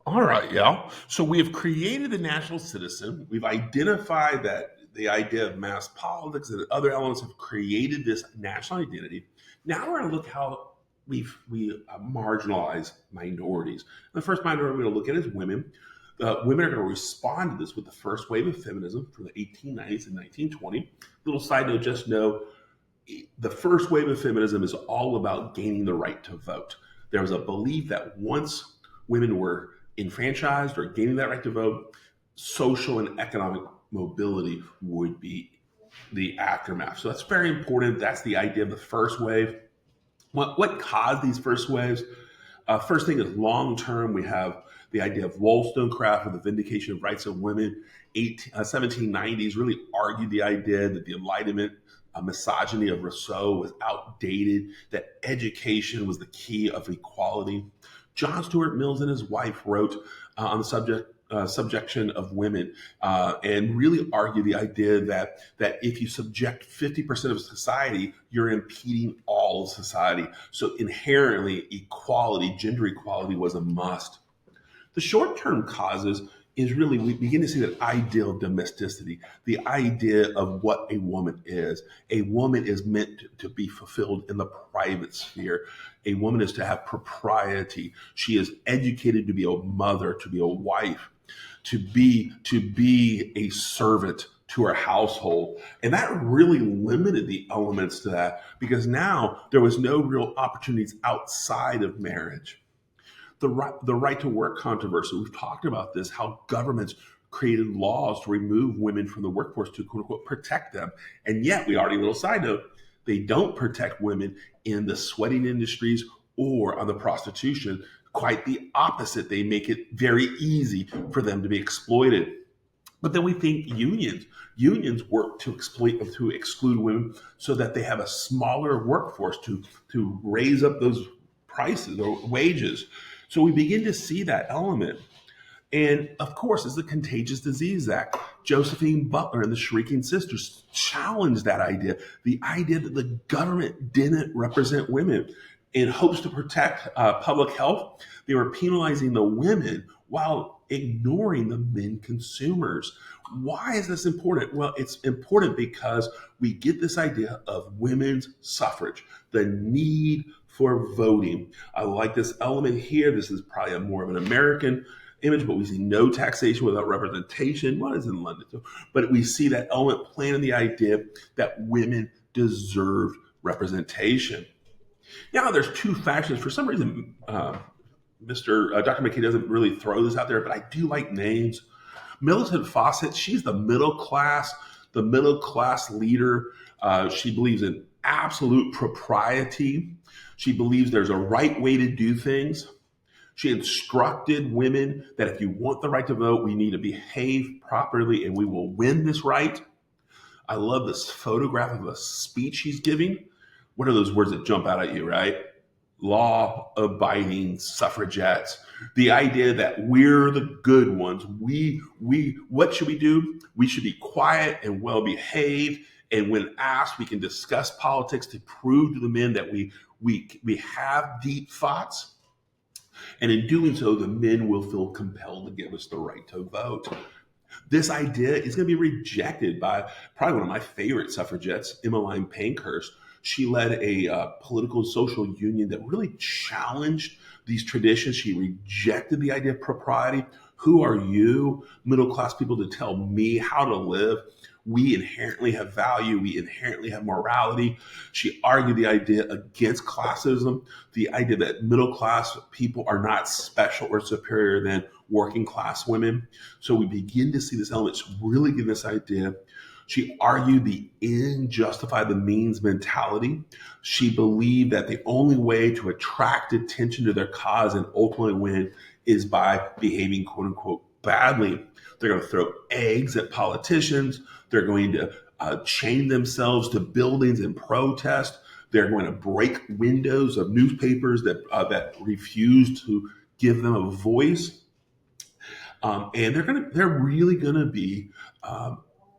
All right, yeah. So we have created the national citizen. We've identified that the idea of mass politics and other elements have created this national identity. Now we're going to look how we marginalize minorities. The first minority we're going to look at is women. Women are going to respond to this with the first wave of feminism from the 1890s and 1920. Little side note, just know the first wave of feminism is all about gaining the right to vote. There was a belief that once women were enfranchised or gaining that right to vote, social and economic mobility would be the aftermath. So that's very important. That's the idea of the first wave. What caused these first waves? First thing is long term, we have the idea of Wollstonecraft with the vindication of rights of women. 1790s really argued the idea that the Enlightenment misogyny of Rousseau was outdated, that education was the key of equality. John Stuart Mills and his wife wrote on the subjection of women, and really argue the idea that if you subject 50% of society, you're impeding all of society. So inherently, equality, gender equality, was a must. The short term causes is really we begin to see that ideal of domesticity, the idea of what a woman is. A woman is meant to be fulfilled in the private sphere. A woman is to have propriety. She is educated to be a mother, to be a wife, to be a servant to her household. And that really limited the elements to that because now there was no real opportunities outside of marriage. The right to work controversy. We've talked about this, how governments created laws to remove women from the workforce to quote unquote protect them. And yet, we already, little side note, they don't protect women in the sweating industries or on the prostitution. Quite the opposite. They make it very easy for them to be exploited. But then we think unions. Unions work to exploit, to exclude women so that they have a smaller workforce to raise up those prices or wages. So we begin to see that element. And of course, it's the Contagious Disease Act. Josephine Butler and the Shrieking Sisters challenged that idea, the idea that the government didn't represent women. In hopes to protect public health, they were penalizing the women while ignoring the men consumers. Why is this important? Well, it's important because we get this idea of women's suffrage, the need for voting. I like this element here. This is probably more of an American image, but we see no taxation without representation. What is in London too? But we see that element playing in the idea that women deserve representation. Now, there's two factions. For some reason, Mr. Dr. McKay doesn't really throw this out there, but I do like names. Millicent Fawcett, she's the middle class leader. She believes in absolute propriety. She believes there's a right way to do things. She instructed women that if you want the right to vote, we need to behave properly and we will win this right. I love this photograph of a speech she's giving. What are those words that jump out at you, right? Law abiding suffragettes. The idea that we're the good ones. What should we do? We should be quiet and well behaved. And when asked, we can discuss politics to prove to the men that we have deep thoughts. And in doing so, the men will feel compelled to give us the right to vote. This idea is going to be rejected by probably one of my favorite suffragettes, Emmeline Pankhurst. She led a political and social union that really challenged these traditions. She rejected the idea of propriety. Who are you, middle class people, to tell me how to live? We inherently have value. We inherently have morality. She argued the idea against classism, the idea that middle class people are not special or superior than working class women. So we begin to see this element really give this idea. She argued the end justify the means mentality. She believed that the only way to attract attention to their cause and ultimately win is by behaving quote unquote badly. They're going to throw eggs at politicians. They're going to chain themselves to buildings and protest. They're going to break windows of newspapers that refuse to give them a voice. And they're really going to be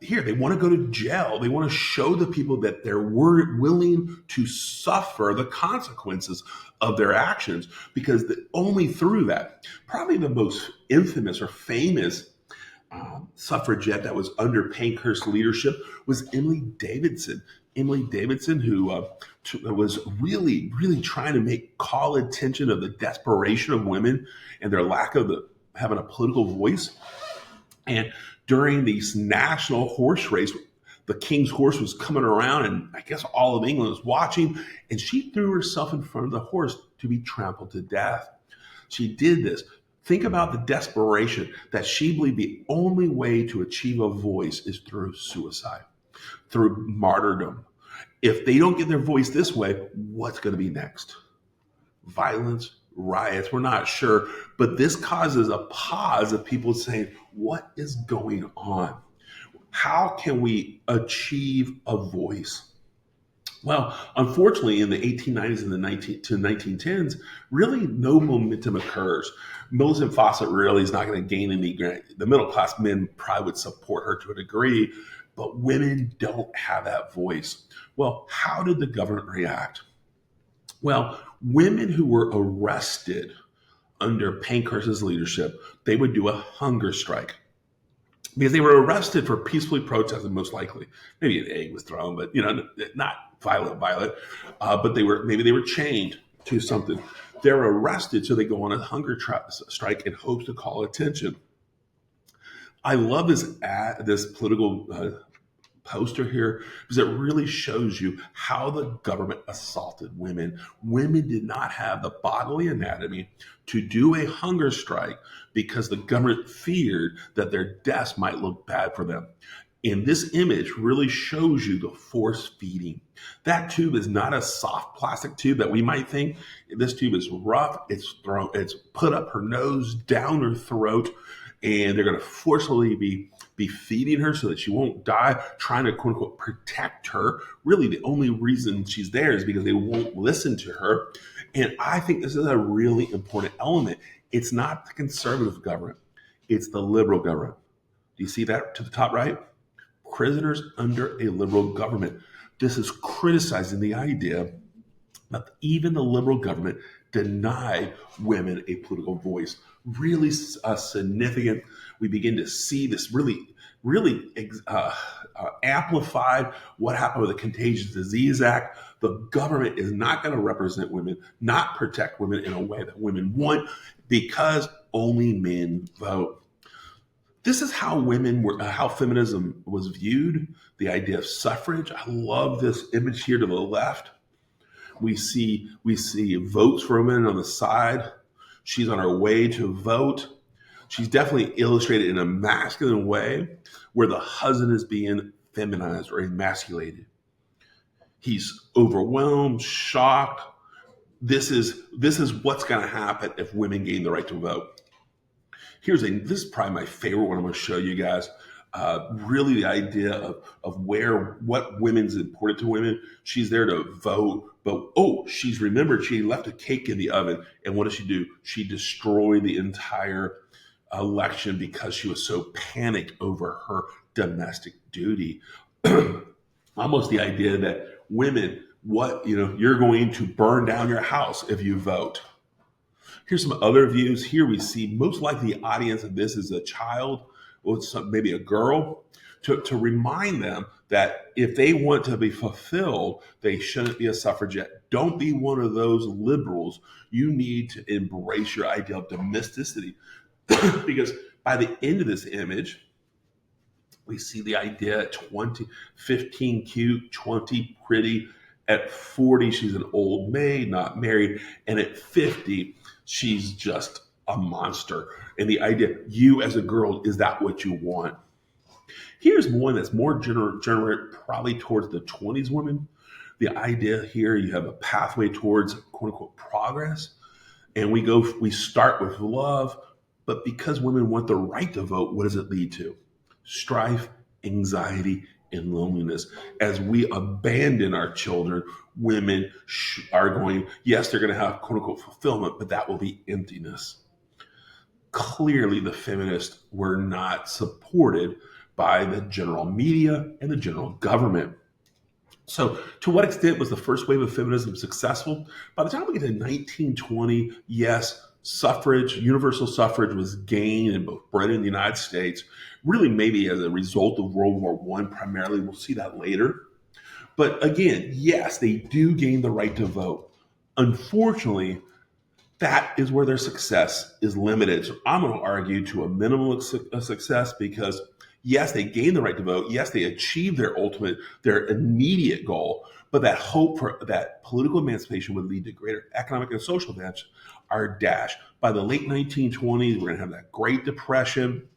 here. They want to go to jail. They want to show the people that they're willing to suffer the consequences of their actions, because only through that, probably the most infamous or famous suffragette that was under Pankhurst's leadership was Emily Davidson. Emily Davidson, who was really, really trying to call attention of the desperation of women and their lack of having a political voice. And during these national horse race, the king's horse was coming around, and I guess all of England was watching, and she threw herself in front of the horse to be trampled to death. She did this. Think about the desperation that she believed the only way to achieve a voice is through suicide, through martyrdom. If they don't get their voice this way, what's going to be next? Violence, riots, we're not sure. But this causes a pause of people saying, what is going on? How can we achieve a voice? Well, unfortunately, in the 1890s and the 1910s, really no momentum occurs. Millicent Fawcett really is not going to gain any ground. The middle class men probably would support her to a degree, but women don't have that voice. Well, how did the government react? Well, women who were arrested under Pankhurst's leadership, they would do a hunger strike, because they were arrested for peacefully protesting, most likely. Maybe an egg was thrown, but not violent. But they were chained to something. They're arrested, so they go on a hunger strike in hopes to call attention. I love this political poster here, because it really shows you how the government assaulted women. Women did not have the bodily anatomy to do a hunger strike because the government feared that their deaths might look bad for them. And this image really shows you the force feeding. That tube is not a soft plastic tube that we might think. This tube is rough. It's put up her nose, down her throat, and they're going to forcefully be feeding her so that she won't die, trying to, quote unquote, protect her. Really, the only reason she's there is because they won't listen to her. And I think this is a really important element. It's not the conservative government. It's the liberal government. Do you see that to the top right? Prisoners under a liberal government. This is criticizing the idea that even the liberal government denied women a political voice. Really significant. We begin to see this really amplified. What happened with the Contagious Disease Act? The government is not going to represent women, not protect women in a way that women want, because only men vote. This is how how feminism was viewed. The idea of suffrage. I love this image here to the left. We see votes for women on the side. She's on her way to vote. She's definitely illustrated in a masculine way, where the husband is being feminized or emasculated. He's overwhelmed, shocked. This is what's going to happen if women gain the right to vote. This is probably my favorite one I'm going to show you guys. Really the idea of what women's important to women. She's there to vote, but she's remembered she left a cake in the oven. And what does she do? She destroyed the entire election because she was so panicked over her domestic duty. Almost the idea that women, you're going to burn down your house if you vote. Here's some other views. Here we see most likely the audience of this is a child, or maybe a girl, to remind them that if they want to be fulfilled, they shouldn't be a suffragette. Don't be one of those liberals. You need to embrace your idea of domesticity. Because by the end of this image, we see the idea at 20, 15 cute, 20 pretty. At 40, she's an old maid, not married. And at 50, she's just a monster. And the idea, you as a girl, is that what you want? Here's one that's more generate probably towards the 20s women. The idea here, you have a pathway towards, quote unquote, progress. And we start with love. But because women want the right to vote, what does it lead to? Strife, anxiety, and loneliness. As we abandon our children, women are going, yes, they're going to have quote unquote fulfillment, but that will be emptiness. Clearly, the feminists were not supported by the general media and the general government. So, to what extent was the first wave of feminism successful? By the time we get to 1920, yes, suffrage, universal suffrage was gained in both Britain and the United States, really maybe as a result of World War I primarily. We'll see that later. But again, yes, they do gain the right to vote. Unfortunately, that is where their success is limited. So I'm going to argue to a minimal success because yes, they gain the right to vote. Yes, they achieve their immediate goal, but that hope for that political emancipation would lead to greater economic and social advantage are dashed. By the late 1920s, we're going to have that Great Depression.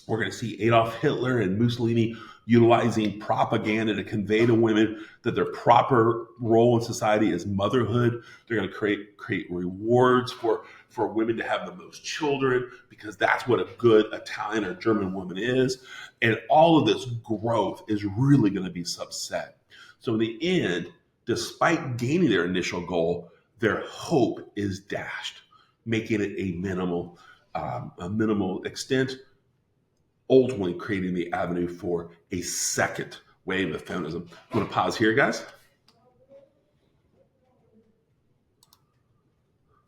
We're going to see Adolf Hitler and Mussolini utilizing propaganda to convey to women that their proper role in society is motherhood. They're going to create rewards for women to have the most children because that's what a good Italian or German woman is. And all of this growth is really going to be subset. So in the end, despite gaining their initial goal, their hope is dashed, making it a minimal extent, ultimately creating the avenue for a second wave of feminism. I'm going to pause here, guys.